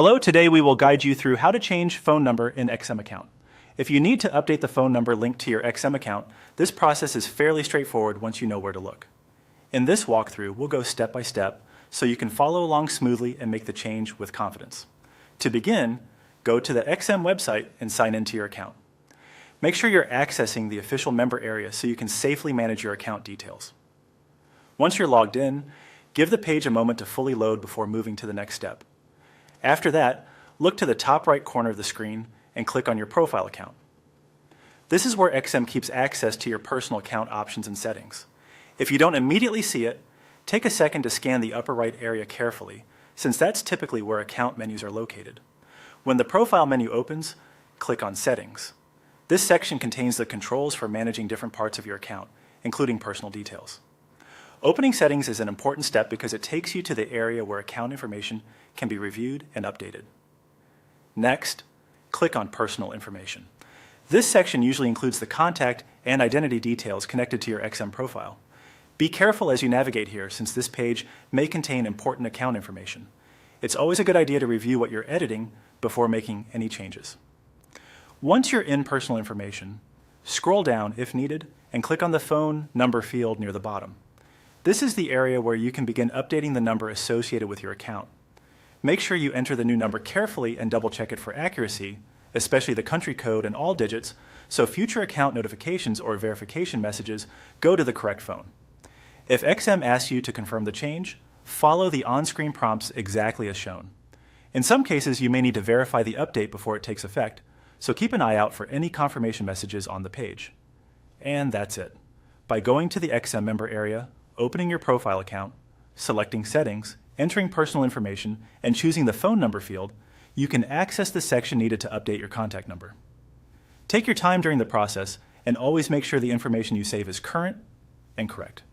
Hello, today we will guide you through how to change phone number in XM account. If you need to update the phone number linked to your XM account, this process is fairly straightforward once you know where to look. In this walkthrough, we'll go step by step so you can follow along smoothly and make the change with confidence. To begin, go to the XM website and sign into your account. Make sure you're accessing the official member area so you can safely manage your account details. Once you're logged in, give the page a moment to fully load before moving to the next step. After that, look to the top right corner of the screen and click on your profile account. This is where XM keeps access to your personal account options and settings. If you don't immediately see it, take a second to scan the upper right area carefully, since that's typically where account menus are located. When the profile menu opens, click on Settings. This section contains the controls for managing different parts of your account, including personal details. Opening Settings is an important step because it takes you to the area where account information can be reviewed and updated. Next, click on Personal Information. This section usually includes the contact and identity details connected to your XM profile. Be careful as you navigate here, since this page may contain important account information. It's always a good idea to review what you're editing before making any changes. Once you're in Personal Information, scroll down if needed and click on the phone number field near the bottom. This is the area where you can begin updating the number associated with your account. Make sure you enter the new number carefully and double check it for accuracy, especially the country code and all digits, so future account notifications or verification messages go to the correct phone. If XM asks you to confirm the change, follow the on-screen prompts exactly as shown. In some cases, you may need to verify the update before it takes effect, so keep an eye out for any confirmation messages on the page. And that's it. By going to the XM member area, opening your profile account, selecting Settings, entering personal information, and choosing the phone number field, you can access the section needed to update your contact number. Take your time during the process and always make sure the information you save is current and correct.